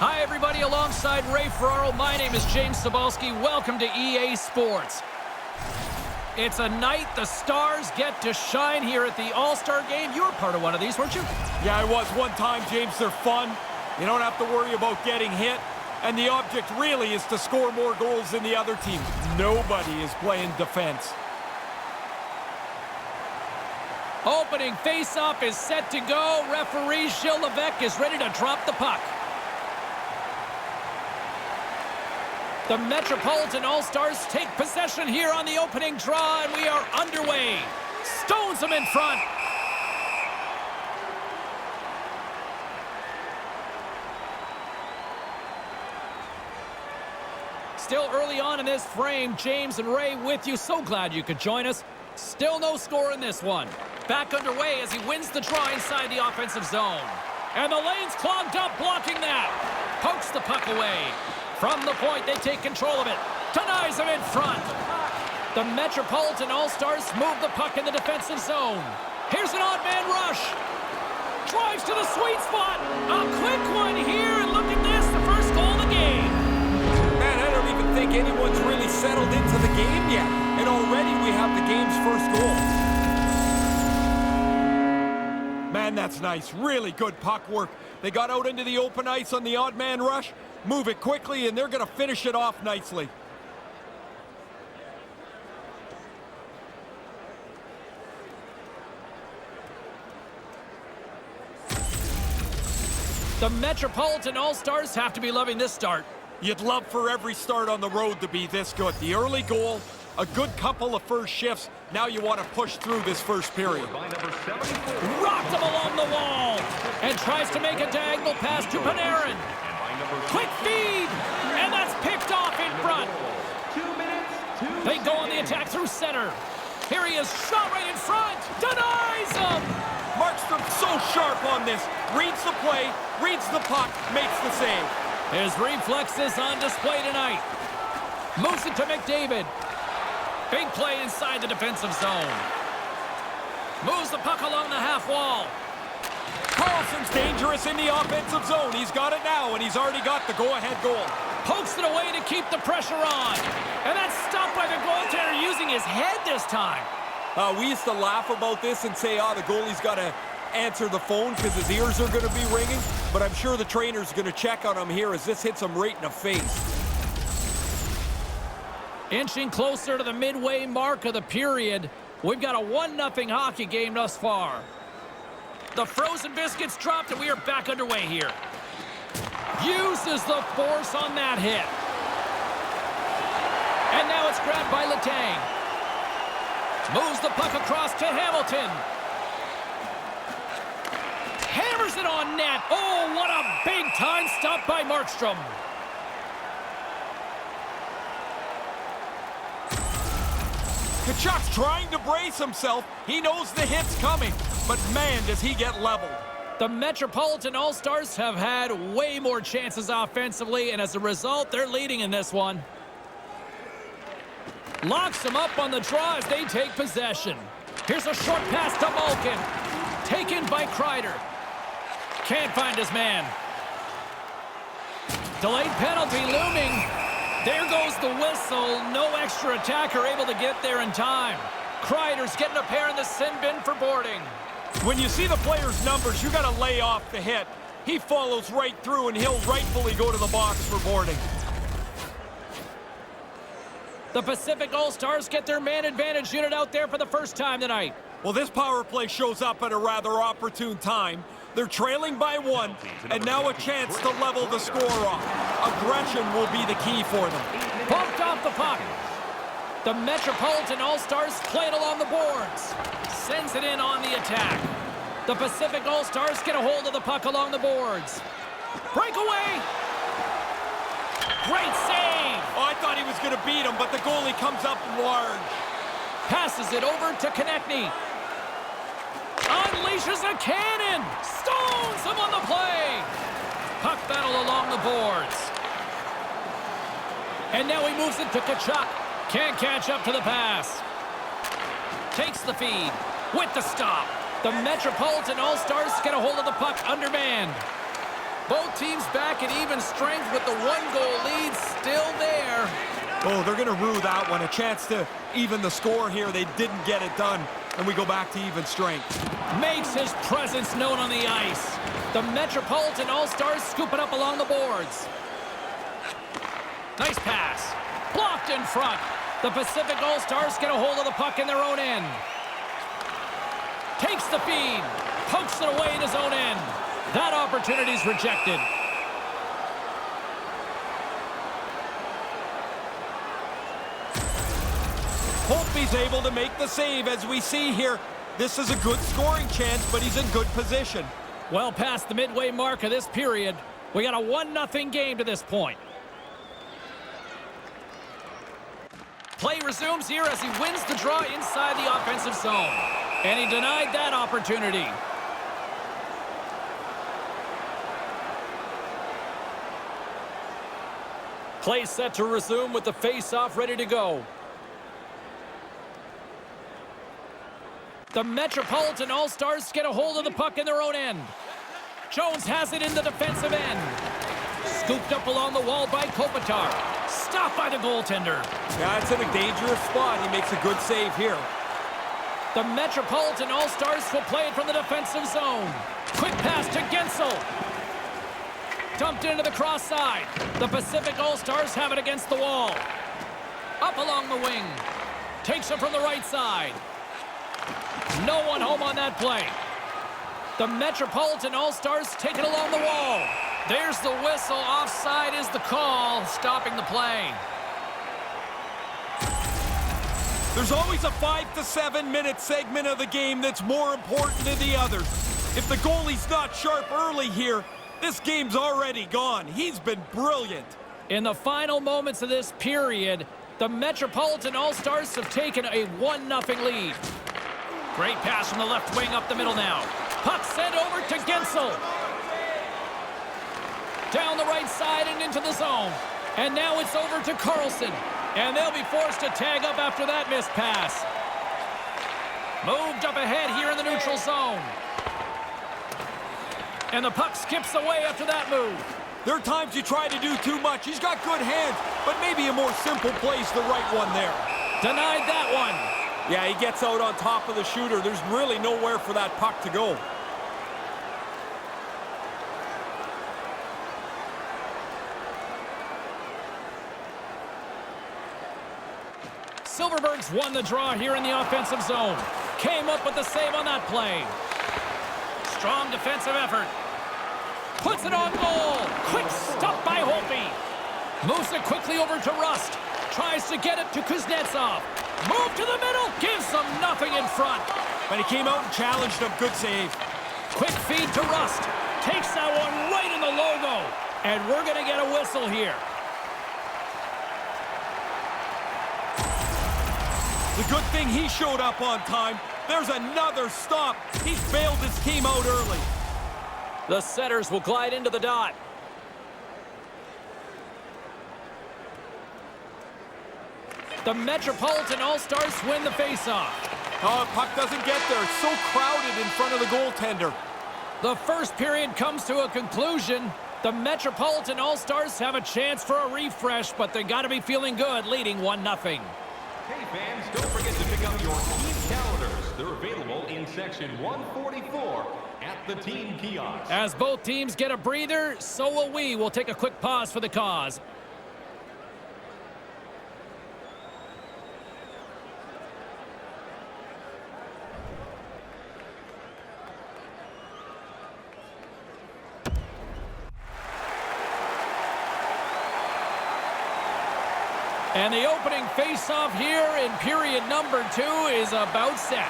Hi, everybody. Alongside Ray Ferraro, my name is James Cebulski. Welcome to EA Sports. It's a night the stars get to shine here at the All-Star Game. You were part of one of these, weren't you? Yeah, I was one time, James. They're fun. You don't have to worry about getting hit. And the object really is to score more goals than the other team. Nobody is playing defense. Opening face-off is set to go. Referee Gilles Levesque is ready to drop the puck. The Metropolitan All-Stars take possession here on the opening draw, and we are underway. Stones them in front. Still early on in this frame, James and Ray with you. So glad you could join us. Still no score in this one. Back underway as he wins the draw inside the offensive zone. And the lane's clogged up, blocking that. Pokes the puck away. From the point, they take control of it. Denies him in front. The Metropolitan All-Stars move the puck in the defensive zone. Here's an odd man rush. Drives to the sweet spot. A quick one here, and look at this, the first goal of the game. Man, I don't even think anyone's really settled into the game yet. And already we have the game's first goal. Man, that's nice. Really good puck work. They got out into the open ice on the odd man rush. Move it quickly, and they're going to finish it off nicely. The Metropolitan All-Stars have to be loving this start. You'd love for every start on the road to be this good. The early goal, a good couple of first shifts. Now you want to push through this first period. Rocked him along the wall and tries to make a diagonal pass to Panarin. Quick feed, and that's picked off in front. They go on the attack through center. Here he is, shot right in front. Denies him. Markstrom so sharp on this. Reads the play, reads the puck, makes the save. His reflexes on display tonight. Moves it to McDavid. Big play inside the defensive zone. Moves the puck along the half wall. Carlson's dangerous in the offensive zone. He's got it now, and he's already got the go-ahead goal. Pokes it away to keep the pressure on. And that's stopped by the goaltender using his head this time. We used to laugh about this and say, the goalie's got to answer the phone because his ears are going to be ringing. But I'm sure the trainer's going to check on him here as this hits him right in the face. Inching closer to the midway mark of the period. We've got a 1-0 hockey game thus far. The frozen biscuits dropped, and we are back underway here. Uses the force on that hit. And now it's grabbed by Letang. Moves the puck across to Hamilton. Hammers it on net. Oh, what a big-time stop by Markstrom. Tkachuk's trying to brace himself. He knows the hit's coming, but man, does he get leveled. The Metropolitan All-Stars have had way more chances offensively, and as a result, they're leading in this one. Locks them up on the draw as they take possession. Here's a short pass to Malkin. Taken by Kreider. Can't find his man. Delayed penalty looming. There goes the whistle. No extra attacker able to get there in time. Kreider's getting a pair in the sin bin for boarding. When you see the player's numbers, you got to lay off the hit. He follows right through, and he'll rightfully go to the box for boarding. The Pacific All-Stars get their man advantage unit out there for the first time tonight. Well, this power play shows up at a rather opportune time. They're trailing by 1, and now a chance to level the score off. Aggression will be the key for them. Bumped off the puck. The Metropolitan All-Stars play it along the boards. Sends it in on the attack. The Pacific All-Stars get a hold of the puck along the boards. Breakaway. Great save. Oh, I thought he was going to beat him, but the goalie comes up large. Passes it over to Konechny. Unleashes a cannon. Stones him on the play. Puck battle along the boards. And now he moves it to Tkachuk. Can't catch up to the pass. Takes the feed with the stop. The Metropolitan All-Stars get a hold of the puck undermanned. Both teams back at even strength with the one-goal lead still there. Oh, they're going to rue that one. A chance to even the score here. They didn't get it done, and we go back to even strength. Makes his presence known on the ice. The Metropolitan All-Stars scoop it up along the boards. Nice pass. Blocked in front. The Pacific All-Stars get a hold of the puck in their own end. Takes the feed. Pokes it away in his own end. That opportunity's rejected. Holtby's able to make the save as we see here. This is a good scoring chance, but he's in good position. Well past the midway mark of this period. We got a 1-0 game to this point. Play resumes here as he wins the draw inside the offensive zone. And he denied that opportunity. Play set to resume with the face-off ready to go. The Metropolitan All-Stars get a hold of the puck in their own end. Jones has it in the defensive end. Scooped up along the wall by Kopitar. Stopped by the goaltender. Yeah, it's in a dangerous spot. He makes a good save here. The Metropolitan All-Stars will play it from the defensive zone. Quick pass to Gensel. Dumped into the cross side. The Pacific All-Stars have it against the wall. Up along the wing. Takes it from the right side. No one home on that play. The Metropolitan All-Stars take it along the wall. There's the whistle. Offside is the call, stopping the play. There's always a 5 to 7 minute segment of the game that's more important than the others. If the goalie's not sharp early here, this game's already gone. He's been brilliant. In the final moments of this period, the Metropolitan All-Stars have taken a 1-0 lead. Great pass from the left wing up the middle now. Puck sent over to Gensel. Down the right side and into the zone. And now it's over to Carlson. And they'll be forced to tag up after that missed pass. Moved up ahead here in the neutral zone. And the puck skips away after that move. There are times you try to do too much. He's got good hands, but maybe a more simple play's the right one there. Denied that one. Yeah, he gets out on top of the shooter. There's really nowhere for that puck to go. Silverberg's won the draw here in the offensive zone. Came up with the save on that play. Strong defensive effort. Puts it on goal. Quick stop by Holtby. Moves it quickly over to Rust. Tries to get it to Kuznetsov. Move to the middle. Gives them nothing in front. But he came out and challenged him. Good save. Quick feed to Rust. Takes that one right in the logo. And we're going to get a whistle here. The good thing he showed up on time. There's another stop. He's bailed his team out early. The setters will glide into the dot. The Metropolitan All-Stars win the faceoff. Oh, puck doesn't get there. It's so crowded in front of the goaltender. The first period comes to a conclusion. The Metropolitan All-Stars have a chance for a refresh, but they got to be feeling good, leading 1-0. Hey fans, don't forget to pick up your team calendars. They're available in section 144 at the team kiosk. As both teams get a breather, so will we. We'll take a quick pause for the cause. And the opening face-off here in period number 2 is about set.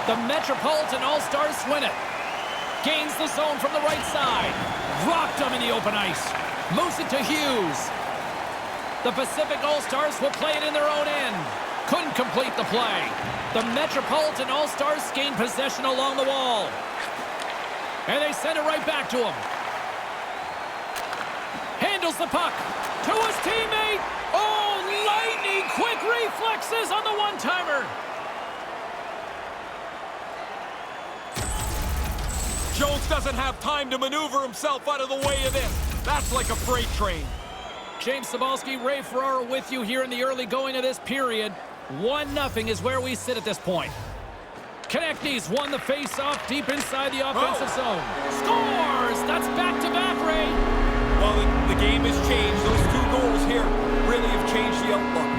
The Metropolitan All-Stars win it. Gains the zone from the right side. Rocked him in the open ice. Moves it to Hughes. The Pacific All-Stars will play it in their own end. Couldn't complete the play. The Metropolitan All-Stars gain possession along the wall. And they send it right back to him. Handles the puck. To his teammate. Oh, lightning quick reflexes on the one-timer. Jones James doesn't have time to maneuver himself out of the way of this. That's like a freight train. James Cybulski, Ray Ferraro with you here in the early going of this period. 1-0 is where we sit at this point. Konechny's won the face-off deep inside the offensive zone. Scores! That's back-to-back, Ray. Well, the game has changed. Those 2 goals here really have changed the outlook.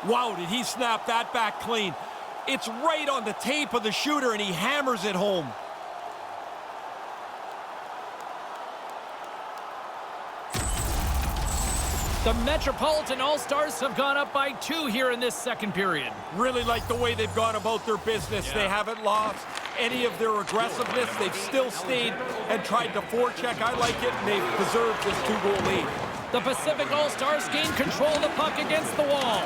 Wow, did he snap that back clean. It's right on the tape of the shooter, and he hammers it home. The Metropolitan All-Stars have gone up by 2 here in this second period. Really like the way they've gone about their business. Yeah. They haven't lost any of their aggressiveness. They've still stayed and tried to forecheck. I like it, and they've preserved this 2-goal lead. The Pacific All-Stars gain control of the puck against the wall.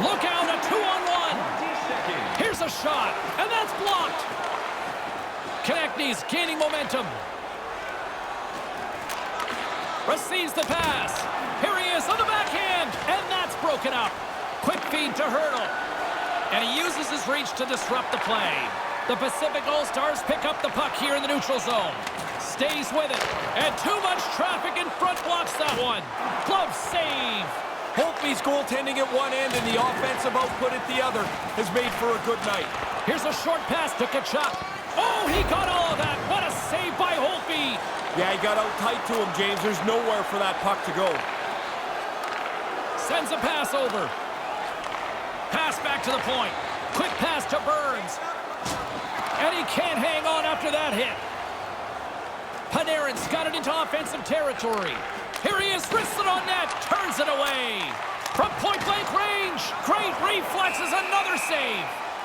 Look out, a 2-on-1. Here's a shot, and that's blocked. Konechny's gaining momentum. Receives the pass. Here he is on the backhand, and that's broken up. Quick feed to Hurdle. And he uses his reach to disrupt the play. The Pacific All-Stars pick up the puck here in the neutral zone. Stays with it, and too much traffic in front blocks that one. Glove save. Holtby's goaltending at one end and the offensive output at the other has made for a good night. Here's a short pass to Tkachuk. Oh, he got all of that. What a save by Holtby. Yeah, he got out tight to him, James. There's nowhere for that puck to go. Sends a pass over. Pass back to the point. Quick pass to Burns. And he can't hang on after that hit. Panarin's got it into offensive territory. Here he is, wrists it on net, turns it away. From point-blank range, great reflexes, another save.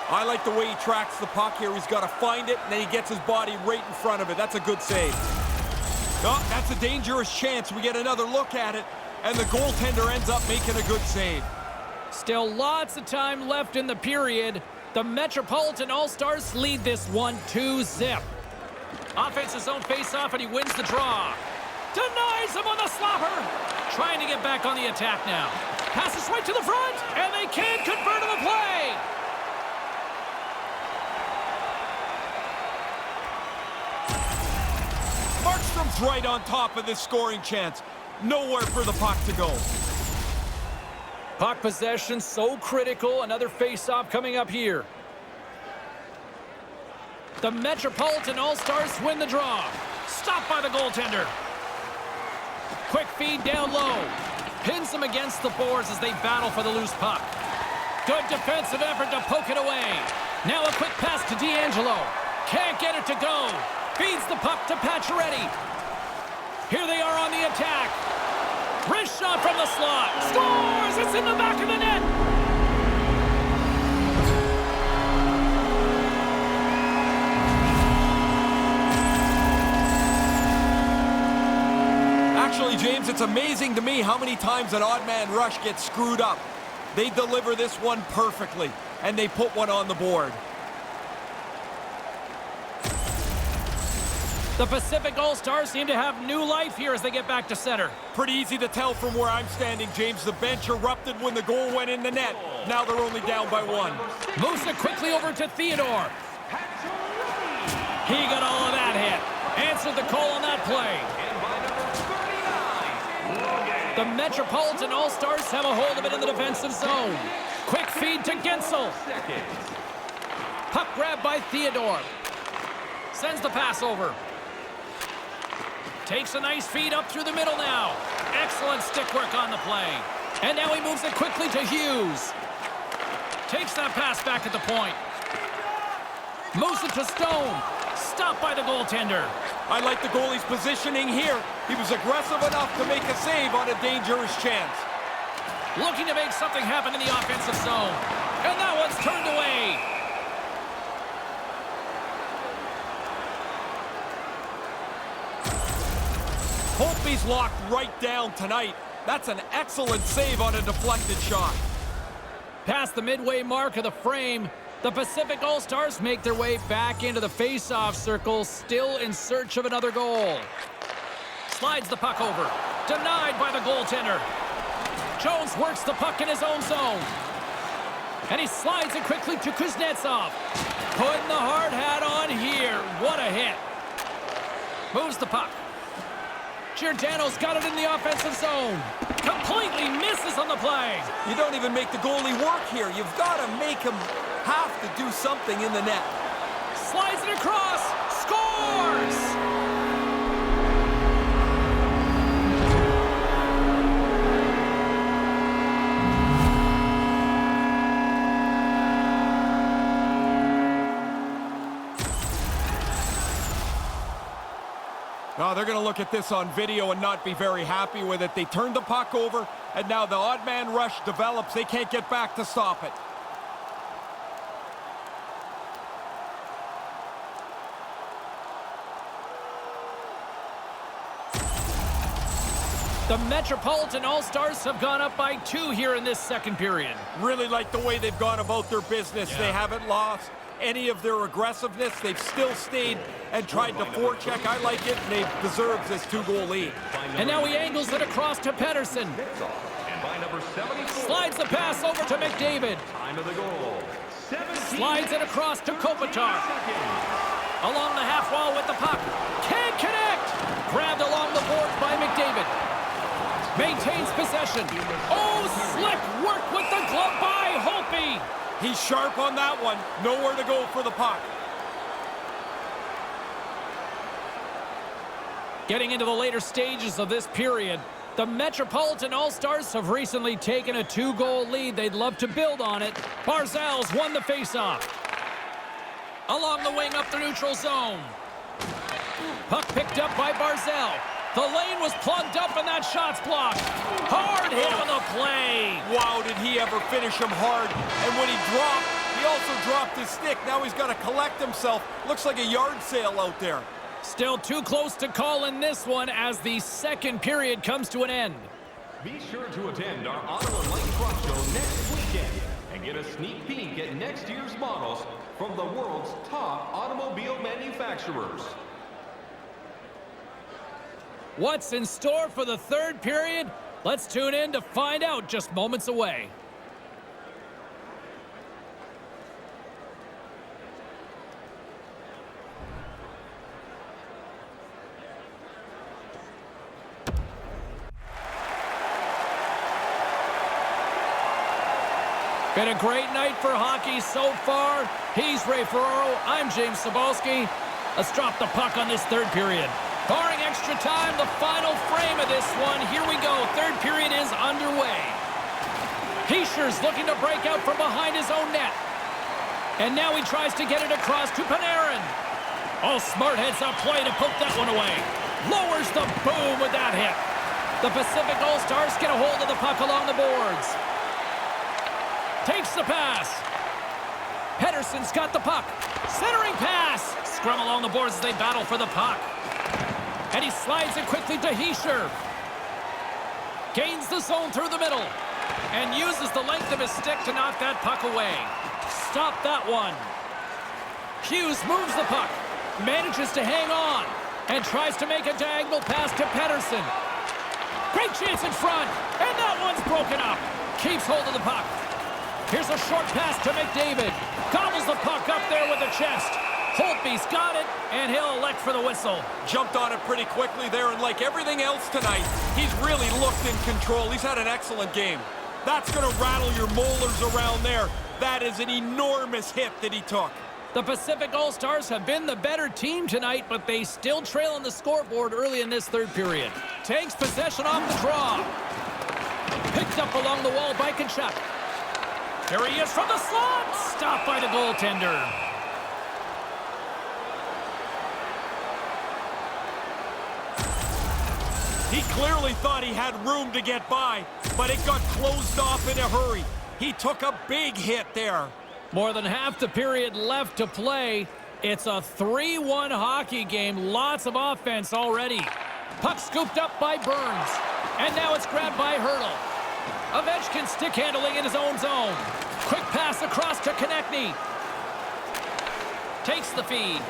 I like the way he tracks the puck here. He's got to find it, and then he gets his body right in front of it. That's a good save. Oh, that's a dangerous chance. We get another look at it, and the goaltender ends up making a good save. Still lots of time left in the period. The Metropolitan All-Stars lead this 1-2 zip. Offensive zone face-off, and he wins the draw. Denies him on the slapper. Trying to get back on the attack now. Passes right to the front, and they can't convert on the play. Markstrom's right on top of this scoring chance. Nowhere for the puck to go. Puck possession so critical. Another face-off coming up here. The Metropolitan All-Stars win the draw. Stopped by the goaltender. Quick feed down low. Pins them against the boards as they battle for the loose puck. Good defensive effort to poke it away. Now a quick pass to D'Angelo. Can't get it to go. Feeds the puck to Pacioretty. Here they are on the attack. Wrist shot from the slot. Scores! It's in the back of the net. Actually, James, it's amazing to me how many times an odd man rush gets screwed up. They deliver this one perfectly, and they put one on the board. The Pacific All-Stars seem to have new life here as they get back to center. Pretty easy to tell from where I'm standing, James. The bench erupted when the goal went in the net. Now they're only down by one. Moves it quickly over to Theodore. He got all of that hit. Answered the call on that play. The Metropolitan All-Stars have a hold of it in the defensive zone. Quick feed to Gensel. Puck grab by Theodore. Sends the pass over. Takes a nice feed up through the middle now. Excellent stick work on the play. And now he moves it quickly to Hughes. Takes that pass back at the point. Moves it to Stone. Stopped by the goaltender. I like the goalie's positioning here. He was aggressive enough to make a save on a dangerous chance. Looking to make something happen in the offensive zone. And that one's turned away. Holtby's locked right down tonight. That's an excellent save on a deflected shot. Past the midway mark of the frame, the Pacific All-Stars make their way back into the face-off circle, still in search of another goal. Slides the puck over. Denied by the goaltender. Jones works the puck in his own zone. And he slides it quickly to Kuznetsov. Putting the hard hat on here. What a hit. Moves the puck. Giordano's got it in the offensive zone. Completely misses on the play. You don't even make the goalie work here. You've got to make him have to do something in the net. Slides it across. Scores! Oh, they're going to look at this on video and not be very happy with it. They turned the puck over, and now the odd man rush develops. They can't get back to stop it. The Metropolitan All-Stars have gone up by 2 here in this second period. Really like the way they've gone about their business. Yeah. They haven't lost any of their aggressiveness. They've still stayed and tried to forecheck. I like it, and they deserve this 2-goal lead. And now he angles it across to Pedersen. And by number 74, Slides the pass over to McDavid. time of the goal. 17 Slides it across to Kopitar. Along the half wall with the puck. Can't connect. Grabbed along the boards by McDavid. Maintains possession. Oh, slick work with the glove by Holtby. He's sharp on that one. Nowhere to go for the puck. Getting into the later stages of this period, the Metropolitan All-Stars have recently taken a 2-goal lead. They'd love to build on it. Barzal's won the faceoff. Along the wing up the neutral zone. Puck picked up by Barzal. The lane was plugged up and that shot's blocked. Hard hit on the play. Wow, did he ever finish him hard. And when he dropped, he also dropped his stick. Now he's got to collect himself. Looks like a yard sale out there. Still too close to call in this one as the second period comes to an end. Be sure to attend our Ottawa Light Truck Show next weekend and get a sneak peek at next year's models from the world's top automobile manufacturers. What's in store for the third period? Let's tune in to find out just moments away. Been a great night for hockey so far. He's Ray Ferraro. I'm James Cybulski. Let's drop the puck on this third period. Barring extra time, the final frame of this one. Here we go. Third period is underway. Hischier's looking to break out from behind his own net. And now he tries to get it across to Panarin. Oh, smart heads-up play to poke that one away. Lowers the boom with that hit. The Pacific All-Stars get a hold of the puck along the boards. Takes the pass. Pedersen's got the puck. Centering pass. Scrum along the boards as they battle for the puck. And he slides it quickly to Hischier. Gains the zone through the middle. And uses the length of his stick to knock that puck away. Stop that one. Hughes moves the puck. Manages to hang on. And tries to make a diagonal pass to Pedersen. Great chance in front. And that one's broken up. Keeps hold of the puck. Here's a short pass to McDavid. Gobbles the puck up there with the chest. Holtby's got it, and he'll elect for the whistle. Jumped on it pretty quickly there, and like everything else tonight, he's really looked in control. He's had an excellent game. That's going to rattle your molars around there. That is an enormous hit that he took. The Pacific All-Stars have been the better team tonight, but they still trail on the scoreboard early in this third period. Takes possession off the draw. Picked up along the wall by Tkachuk. Here he is from the slot. Stopped by the goaltender. He clearly thought he had room to get by, but it got closed off in a hurry. He took a big hit there. More than half the period left to play. It's a 3-1 hockey game. Lots of offense already. Puck scooped up by Burns. And now it's grabbed by Hurdle. Ovechkin stick handling in his own zone. Quick pass across to Konechny. Takes the feed.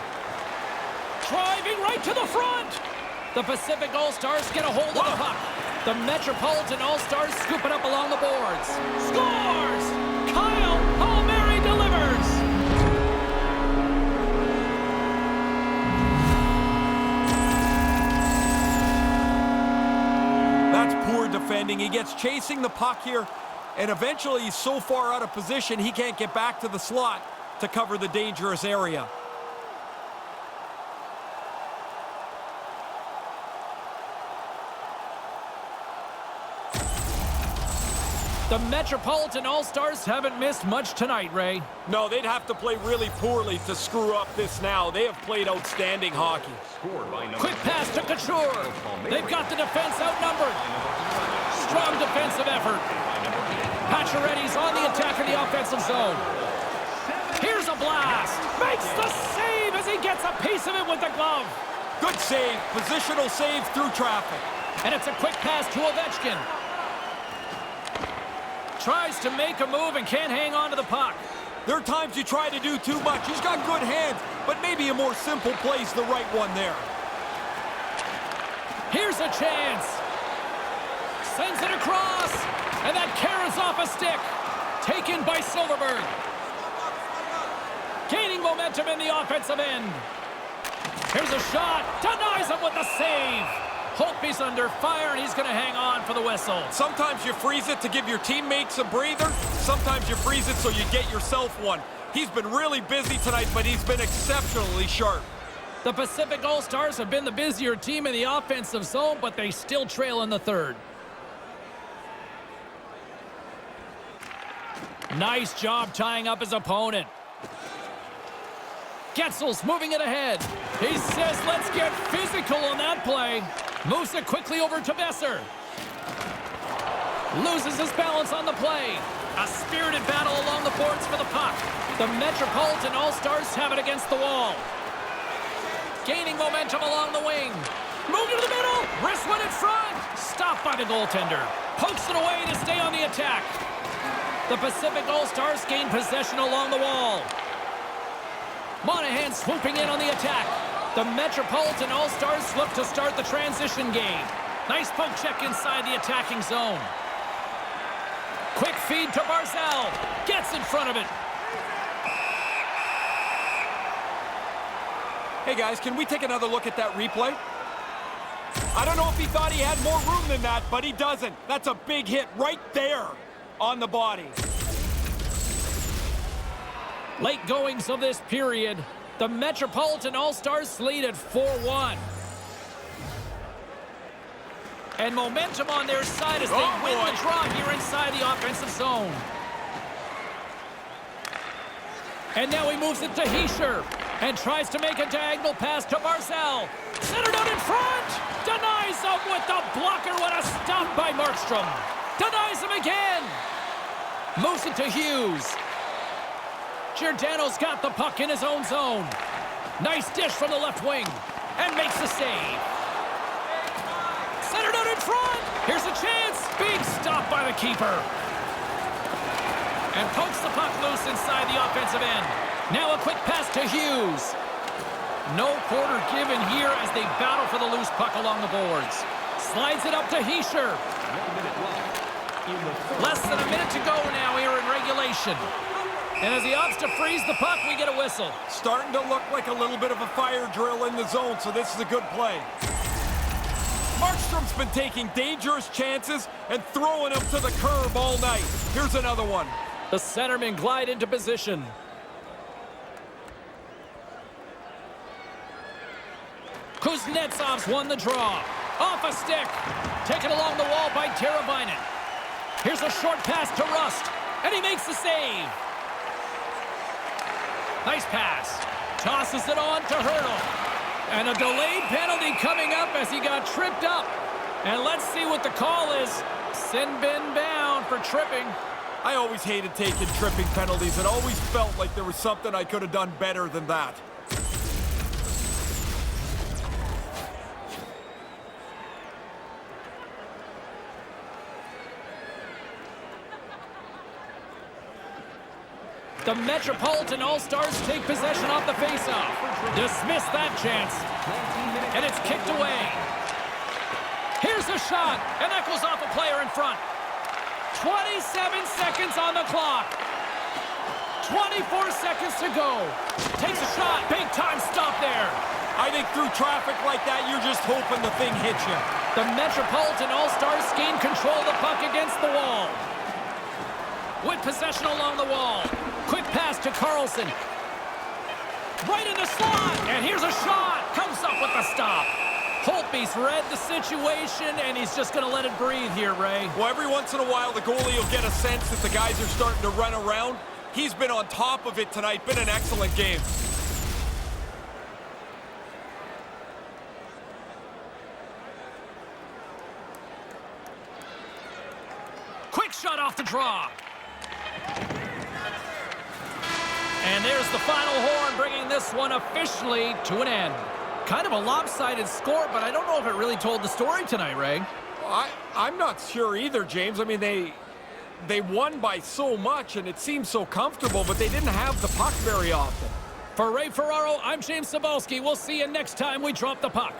Driving right to the front. The Pacific All-Stars get a hold of the puck. The Metropolitan All-Stars scoop it up along the boards. Scores! Kyle Palmieri delivers! That's poor defending. He gets chasing the puck here, and eventually he's so far out of position he can't get back to the slot to cover the dangerous area. The Metropolitan All-Stars haven't missed much tonight, Ray. No, they'd have to play really poorly to screw up this now. They have played outstanding hockey. Scored by number Quick pass to Couture. They've got the defense outnumbered. Strong defensive effort. Pacioretty's on the attack in the offensive zone. Here's a blast. Makes the save as he gets a piece of it with the glove. Good save. Positional save through traffic. And it's a quick pass to Ovechkin. Tries to make a move and can't hang on to the puck. There are times you try to do too much. He's got good hands, but maybe a more simple play's the right one there. Here's a chance. Sends it across. And that carries off a stick. Taken by Silverberg. Gaining momentum in the offensive end. Here's a shot. Denies him with the save. Holtby's under fire, and he's going to hang on for the whistle. Sometimes you freeze it to give your teammates a breather. Sometimes you freeze it so you get yourself one. He's been really busy tonight, but he's been exceptionally sharp. The Pacific All-Stars have been the busier team in the offensive zone, but they still trail in the third. Nice job tying up his opponent. Getzel's moving it ahead. He says, let's get physical on that play. Moves it quickly over to Besser. Loses his balance on the play. A spirited battle along the boards for the puck. The Metropolitan All-Stars have it against the wall. Gaining momentum along the wing. Moved to the middle. Wrist one in front. Stopped by the goaltender. Pokes it away to stay on the attack. The Pacific All-Stars gain possession along the wall. Monahan swooping in on the attack. The Metropolitan All-Stars look to start the transition game. Nice poke check inside the attacking zone. Quick feed to Barzal. Gets in front of it. Hey guys, can we take another look at that replay? I don't know if he thought he had more room than that, but he doesn't. That's a big hit right there on the body. Late goings of this period. The Metropolitan All-Stars lead at 4-1. And momentum on their side as they win the draw here inside the offensive zone. And now he moves it to Hischier and tries to make a diagonal pass to Barzal. Centered out in front. Denies him with the blocker. What a stop by Markstrom. Denies him again. Moves it to Hughes. Giordano's got the puck in his own zone. Nice dish from the left wing. And makes the save. Centered out in front. Here's a chance. Big stop by the keeper. And pokes the puck loose inside the offensive end. Now a quick pass to Hughes. No quarter given here as they battle for the loose puck along the boards. Slides it up to Hischier. Less than a minute to go now here in regulation. And as he opts to freeze the puck, we get a whistle. Starting to look like a little bit of a fire drill in the zone, so this is a good play. Markstrom's been taking dangerous chances and throwing them to the curb all night. Here's another one. The centermen glide into position. Kuznetsov's won the draw. Off a stick. Taken along the wall by Teravainen. Here's a short pass to Rust. And he makes the save. Nice pass. Tosses it on to Hurdle. And a delayed penalty coming up as he got tripped up. And let's see what the call is. Sin bin down for tripping. I always hated taking tripping penalties. It always felt like there was something I could have done better than that. The Metropolitan All-Stars take possession off the faceoff. Dismiss that chance. And it's kicked away. Here's a shot, and that goes off a player in front. 27 seconds on the clock. 24 seconds to go. Takes a shot. Big time stop there. I think through traffic like that, you're just hoping the thing hits you. The Metropolitan All-Stars gain control of the puck against the wall. With possession along the wall. Quick pass to Carlson. Right in the slot. And here's a shot. Comes up with the stop. Holtby's read the situation, and he's just going to let it breathe here, Ray. Well, every once in a while, the goalie will get a sense that the guys are starting to run around. He's been on top of it tonight. Been an excellent game. Quick shot off the draw. And there's the final horn, bringing this one officially to an end. Kind of a lopsided score, but I don't know if it really told the story tonight, Ray. I'm not sure either, James. I mean, they won by so much, and it seemed so comfortable, but they didn't have the puck very often. For Ray Ferraro, I'm James Cybulski. We'll see you next time we drop the puck.